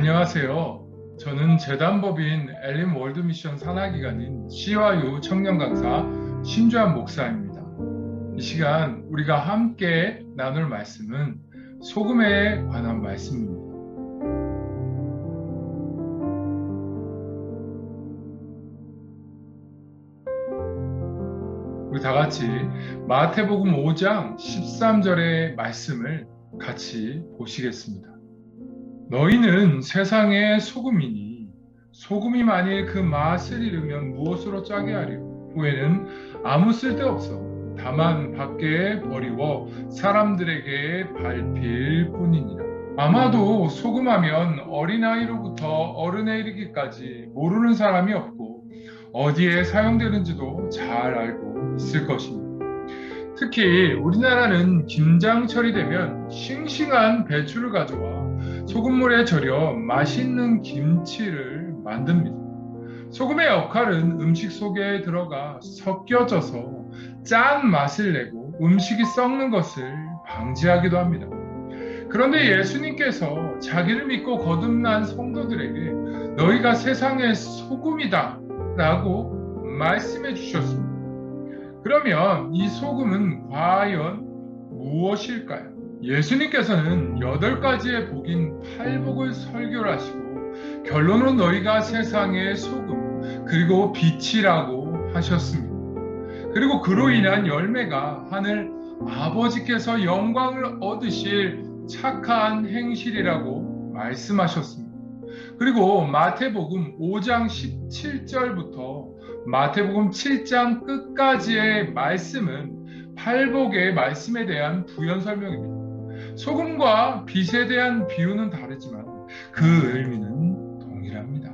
안녕하세요. 저는 재단법인 엘림 월드미션 산하기관인 CYU 청년 강사 신주한 목사입니다. 이 시간 우리가 함께 나눌 말씀은 소금에 관한 말씀입니다. 우리 다 같이 마태복음 5장 13절의 말씀을 같이 보시겠습니다. 너희는 세상의 소금이니 소금이 만일 그 맛을 잃으면 무엇으로 짜게 하리요? 후에는 아무 쓸데없어 다만 밖에 버리워 사람들에게 밟힐 뿐이니라. 아마도 소금하면 어린아이로부터 어른에 이르기까지 모르는 사람이 없고 어디에 사용되는지도 잘 알고 있을 것입니다. 특히 우리나라는 김장철이 되면 싱싱한 배추를 가져와 소금물에 절여 맛있는 김치를 만듭니다. 소금의 역할은 음식 속에 들어가 섞여져서 짠 맛을 내고 음식이 썩는 것을 방지하기도 합니다. 그런데 예수님께서 자기를 믿고 거듭난 성도들에게 너희가 세상의 소금이다 라고 말씀해 주셨습니다. 그러면 이 소금은 과연 무엇일까요? 예수님께서는 8가지의 복인 팔복을 설교를 하시고 결론은 너희가 세상의 소금 그리고 빛이라고 하셨습니다. 그리고 그로 인한 열매가 하늘 아버지께서 영광을 얻으실 착한 행실이라고 말씀하셨습니다. 그리고 마태복음 5장 17절부터 마태복음 7장 끝까지의 말씀은 팔복의 말씀에 대한 부연 설명입니다. 소금과 빛에 대한 비유는 다르지만 그 의미는 동일합니다.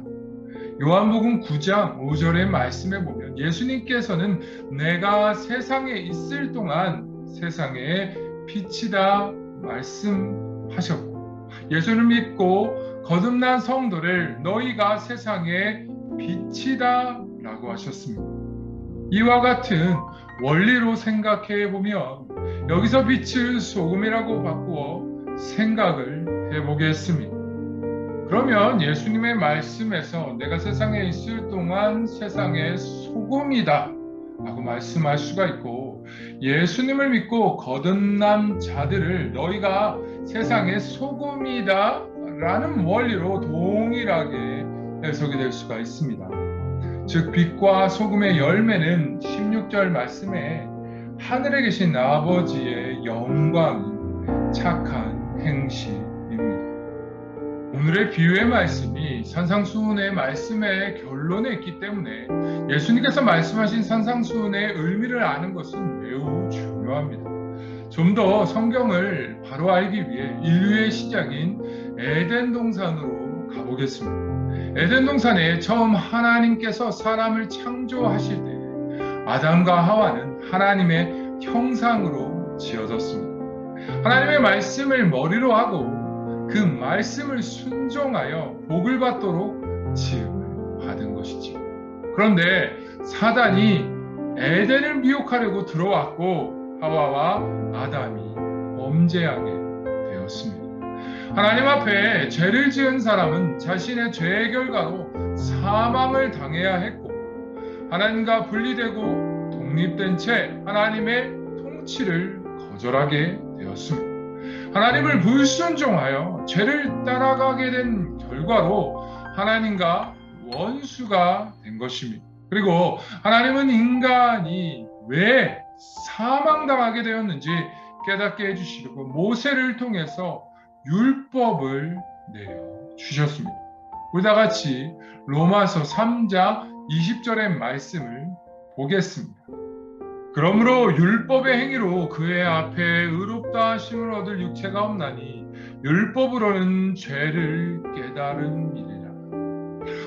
요한복음 9장 5절의 말씀에 보면 예수님께서는 내가 세상에 있을 동안 세상의 빛이다 말씀하셨고 예수를 믿고 거듭난 성도를 너희가 세상의 빛이다 라고 하셨습니다. 이와 같은 원리로 생각해 보면 여기서 빛을 소금이라고 바꾸어 생각을 해보겠습니다. 그러면 예수님의 말씀에서 내가 세상에 있을 동안 세상의 소금이다 라고 말씀할 수가 있고 예수님을 믿고 거듭난 자들을 너희가 세상의 소금이다 라는 원리로 동일하게 해석이 될 수가 있습니다. 즉 빛과 소금의 열매는 16절 말씀에 하늘에 계신 아버지의 영광인 착한 행실입니다. 오늘의 비유의 말씀이 산상수훈의 말씀의 결론에 있기 때문에 예수님께서 말씀하신 산상수훈의 의미를 아는 것은 매우 중요합니다. 좀 더 성경을 바로 알기 위해 인류의 시작인 에덴 동산으로 가보겠습니다. 에덴 동산에 처음 하나님께서 사람을 창조하실 때 아담과 하와는 하나님의 형상으로 지어졌습니다. 하나님의 말씀을 머리로 하고 그 말씀을 순종하여 복을 받도록 지음을 받은 것이지요. 그런데 사단이 에덴을 미혹하려고 들어왔고 하와와 아담이 범죄하게 되었습니다. 하나님 앞에 죄를 지은 사람은 자신의 죄의 결과로 사망을 당해야 했고 하나님과 분리되고 독립된 채 하나님의 통치를 거절하게 되었습니다. 하나님을 불순종하여 죄를 따라가게 된 결과로 하나님과 원수가 된 것입니다. 그리고 하나님은 인간이 왜 사망당하게 되었는지 깨닫게 해주시려고 모세를 통해서 율법을 내려주셨습니다. 우리 다 같이 로마서 3장 20절의 말씀을 보겠습니다. 그러므로 율법의 행위로 그의 앞에 의롭다 하심을 얻을 육체가 없나니 율법으로는 죄를 깨달음이니라.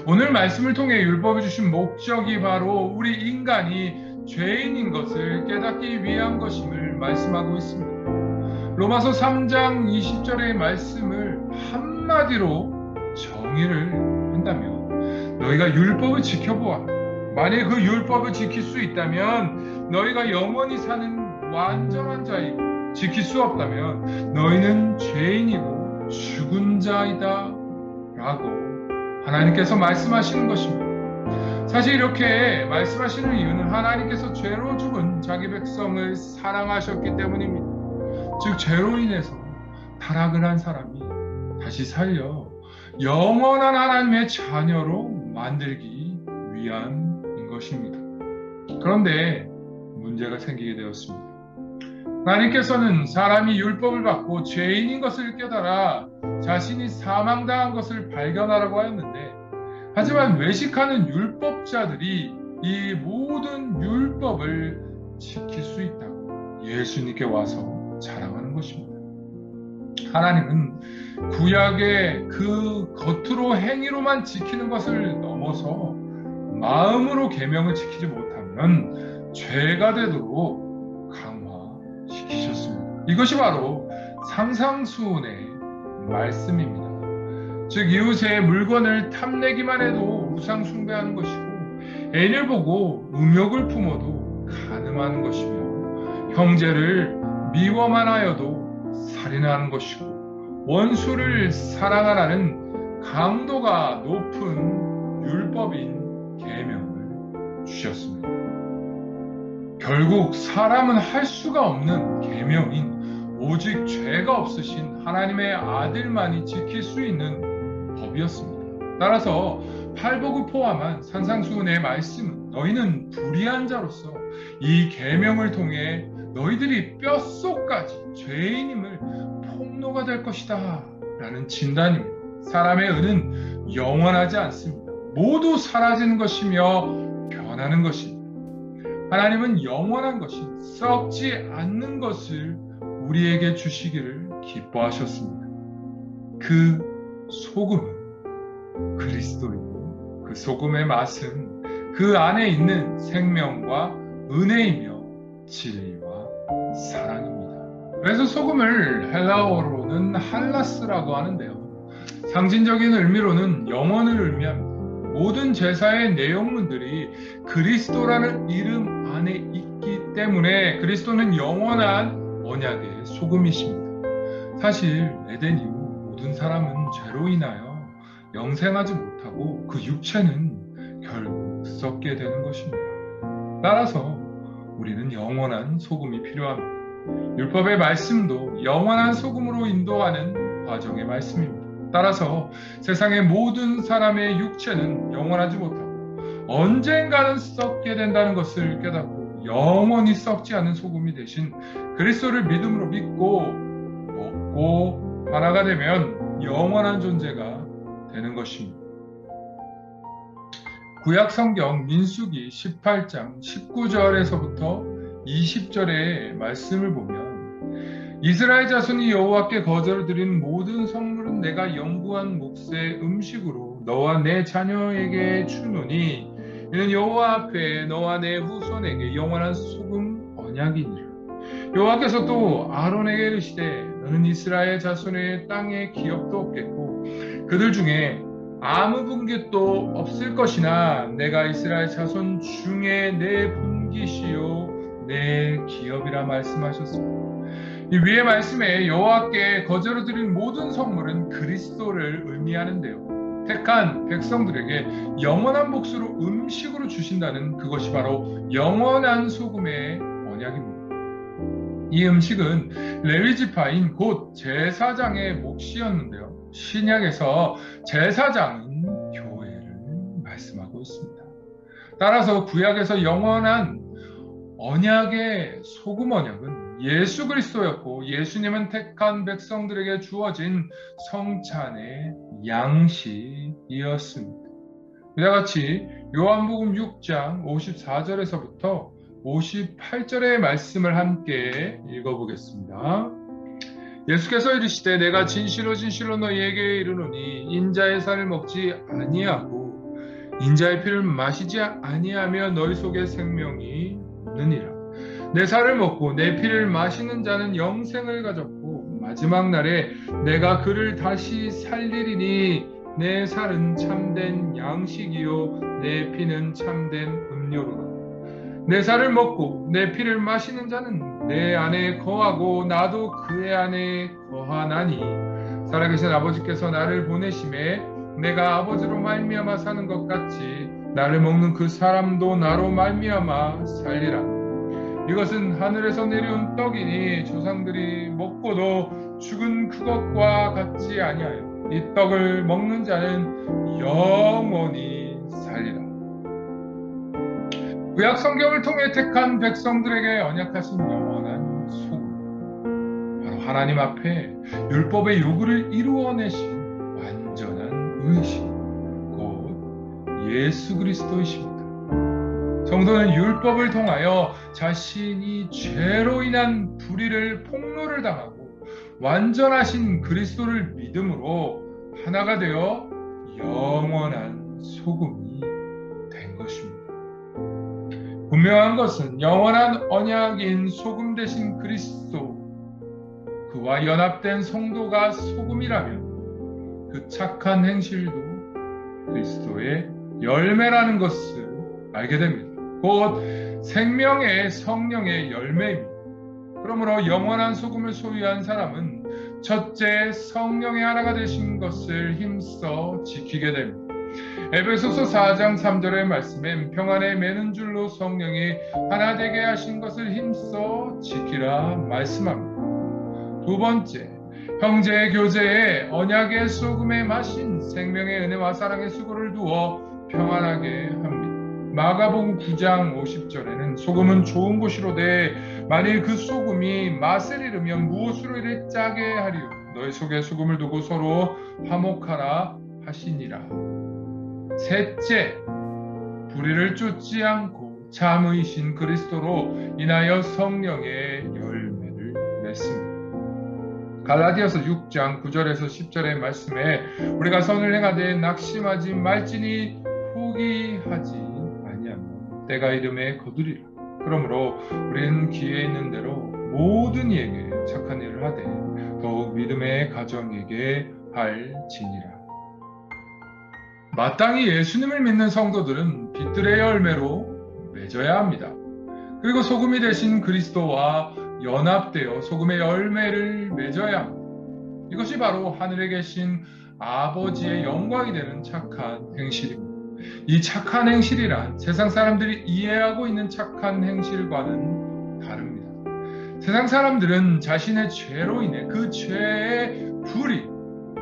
오늘 말씀을 통해 율법이 주신 목적이 바로 우리 인간이 죄인인 것을 깨닫기 위한 것임을 말씀하고 있습니다. 로마서 3장 20절의 말씀을 한마디로 정의를 한다면 너희가 율법을 지켜보아 만약 그 율법을 지킬 수 있다면 너희가 영원히 사는 완전한 자이고 지킬 수 없다면 너희는 죄인이고 죽은 자이다 라고 하나님께서 말씀하시는 것입니다. 사실 이렇게 말씀하시는 이유는 하나님께서 죄로 죽은 자기 백성을 사랑하셨기 때문입니다. 즉 죄로 인해서 타락을 한 사람이 다시 살려 영원한 하나님의 자녀로 만들기 위함인 것입니다. 그런데 문제가 생기게 되었습니다. 하나님께서는 사람이 율법을 받고 죄인인 것을 깨달아 자신이 사망당한 것을 발견하라고 하였는데, 하지만 외식하는 율법자들이 이 모든 율법을 지킬 수 있다고 예수님께 와서 자랑하는 것입니다. 하나님은 구약의 그 겉으로 행위로만 지키는 것을 넘어서 마음으로 계명을 지키지 못하면 죄가 되도록 강화시키셨습니다. 이것이 바로 상상수훈의 말씀입니다. 즉 이웃의 물건을 탐내기만 해도 우상 숭배하는 것이고, 애인을 보고 음욕을 품어도 간음하는 것이며, 형제를 미워만 하여도 살인하는 것이고, 원수를 사랑하라는 강도가 높은 율법인 계명을 주셨습니다. 결국 사람은 할 수가 없는 계명인 오직 죄가 없으신 하나님의 아들만이 지킬 수 있는 법이었습니다. 따라서 팔복을 포함한 산상수훈의 말씀은 너희는 불의한 자로서 이 계명을 통해 너희들이 뼛속까지 죄인임을 폭로가 될 것이다 라는 진단입니다. 사람의 은은 영원하지 않습니다. 모두 사라지는 것이며 변하는 것입니다. 하나님은 영원한 것인 썩지 않는 것을 우리에게 주시기를 기뻐하셨습니다. 그 소금은 그리스도이고, 그 소금의 맛은 그 안에 있는 생명과 은혜이며 진리와 사랑입니다. 그래서 소금을 헬라어로는 할라스라고 하는데요, 상징적인 의미로는 영원을 의미합니다. 모든 제사의 내용문들이 그리스도라는 이름 안에 있기 때문에 그리스도는 영원한 언약의 소금이십니다. 사실 에덴 이후 모든 사람은 죄로 인하여 영생하지 못하고 그 육체는 결국 썩게 되는 것입니다. 따라서 우리는 영원한 소금이 필요합니다. 율법의 말씀도 영원한 소금으로 인도하는 과정의 말씀입니다. 따라서 세상의 모든 사람의 육체는 영원하지 못하고 언젠가는 썩게 된다는 것을 깨닫고 영원히 썩지 않은 소금이 되신 그리스도를 믿음으로 믿고 먹고 하나가 되면 영원한 존재가 되는 것입니다. 구약 성경 민수기 18장 19절에서부터 20절의 말씀을 보면, 이스라엘 자손이 여호와께 거저를 드린 모든 성물은 내가 영구한 몫의 음식으로 너와 내 자녀에게 주노니 이는 여호와 앞에 너와 내 후손에게 영원한 소금 언약이니라. 여호와께서 또 아론에게 이르시되 너는 이스라엘 자손의 땅에 기업도 없겠고 그들 중에 아무 분깃도 없을 것이나 내가 이스라엘 자손 중에 내 분깃이요 내 기업이라 말씀하셨습니다. 이 위의 말씀에 여호와께 거저로 드린 모든 성물은 그리스도를 의미하는데요, 택한 백성들에게 영원한 몫으로 음식으로 주신다는 그것이 바로 영원한 소금의 언약입니다. 이 음식은 레위지파인 곧 제사장의 몫이었는데요, 신약에서 제사장은 교회를 말씀하고 있습니다. 따라서 구약에서 영원한 언약의 소금 언약은 예수 그리스도였고, 예수님은 택한 백성들에게 주어진 성찬의 양식이었습니다. 이와 같이 요한복음 6장 54절에서부터 58절의 말씀을 함께 읽어보겠습니다. 예수께서 이르시되 내가 진실로 진실로 너희에게 이르노니 인자의 살을 먹지 아니하고 인자의 피를 마시지 아니하며 너희 속에 생명이 없느니라. 내 살을 먹고 내 피를 마시는 자는 영생을 가졌고 마지막 날에 내가 그를 다시 살리리니 내 살은 참된 양식이요 내 피는 참된 음료로라. 내 살을 먹고 내 피를 마시는 자는 내 안에 거하고 나도 그의 안에 거하나니 살아계신 아버지께서 나를 보내심에 내가 아버지로 말미암아 사는 것 같이 나를 먹는 그 사람도 나로 말미암아 살리라. 이것은 하늘에서 내려온 떡이니 조상들이 먹고도 죽은 그것과 같지 아니하여 이 떡을 먹는 자는 영원히 살리라. 구약 성경을 통해 택한 백성들에게 언약하신 영원한 소금, 바로 하나님 앞에 율법의 요구를 이루어내신 완전한 의식, 곧 예수 그리스도이십니다. 성도는 율법을 통하여 자신이 죄로 인한 불의를 폭로를 당하고 완전하신 그리스도를 믿음으로 하나가 되어 영원한 소금이 된 것입니다. 분명한 것은 영원한 언약인 소금 되신 그리스도, 그와 연합된 성도가 소금이라면 그 착한 행실도 그리스도의 열매라는 것을 알게 됩니다. 곧 생명의 성령의 열매입니다. 그러므로 영원한 소금을 소유한 사람은 첫째 성령의 하나가 되신 것을 힘써 지키게 됩니다. 에베소서 4장 3절의 말씀엔 평안에 매는 줄로 성령이 하나 되게 하신 것을 힘써 지키라 말씀합니다. 두 번째, 형제의 교제에 언약의 소금에 마신 생명의 은혜와 사랑의 수고를 두어 평안하게 합니다. 마가복음 9장 50절에는 소금은 좋은 것이로되 만일 그 소금이 맛을 잃으면 무엇으로 이를 짜게 하리요. 너희 속에 소금을 두고 서로 화목하라 하시니라. 셋째, 불의를 쫓지 않고 참의이신 그리스도로 인하여 성령의 열매를 맺습니다. 갈라디아서 6장 9절에서 10절의 말씀에 우리가 선을 행하되 낙심하지 말지니 포기하지 아니하며 때가 이름에 거두리라. 그러므로 우리는 기회 있는 대로 모든 이에게 착한 일을 하되 더욱 믿음의 가정에게 할지니라. 마땅히 예수님을 믿는 성도들은 빛들의 열매로 맺어야 합니다. 그리고 소금이 되신 그리스도와 연합되어 소금의 열매를 맺어야 합니다. 이것이 바로 하늘에 계신 아버지의 영광이 되는 착한 행실입니다. 이 착한 행실이란 세상 사람들이 이해하고 있는 착한 행실과는 다릅니다. 세상 사람들은 자신의 죄로 인해 그 죄의 불이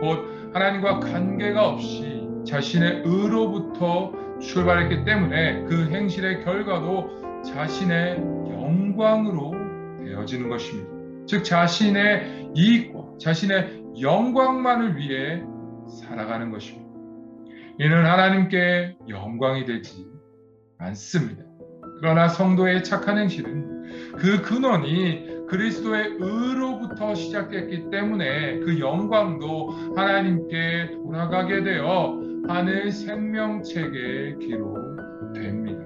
곧 하나님과 관계가 없이 자신의 의로부터 출발했기 때문에 그 행실의 결과도 자신의 영광으로 되어지는 것입니다. 즉 자신의 이익과 자신의 영광만을 위해 살아가는 것입니다. 이는 하나님께 영광이 되지 않습니다. 그러나 성도의 착한 행실은 그 근원이 그리스도의 의로부터 시작됐기 때문에 그 영광도 하나님께 돌아가게 되어 하늘 생명책에 기록됩니다.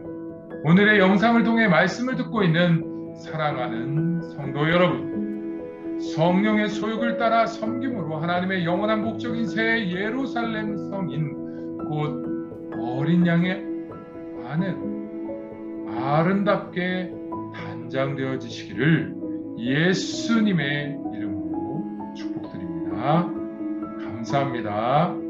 오늘의 영상을 통해 말씀을 듣고 있는 사랑하는 성도 여러분, 성령의 소욕을 따라 섬김으로 하나님의 영원한 목적인 새 예루살렘 성인 곧 어린 양의 아내 아름답게 단장되어지시기를 예수님의 이름으로 축복드립니다. 감사합니다.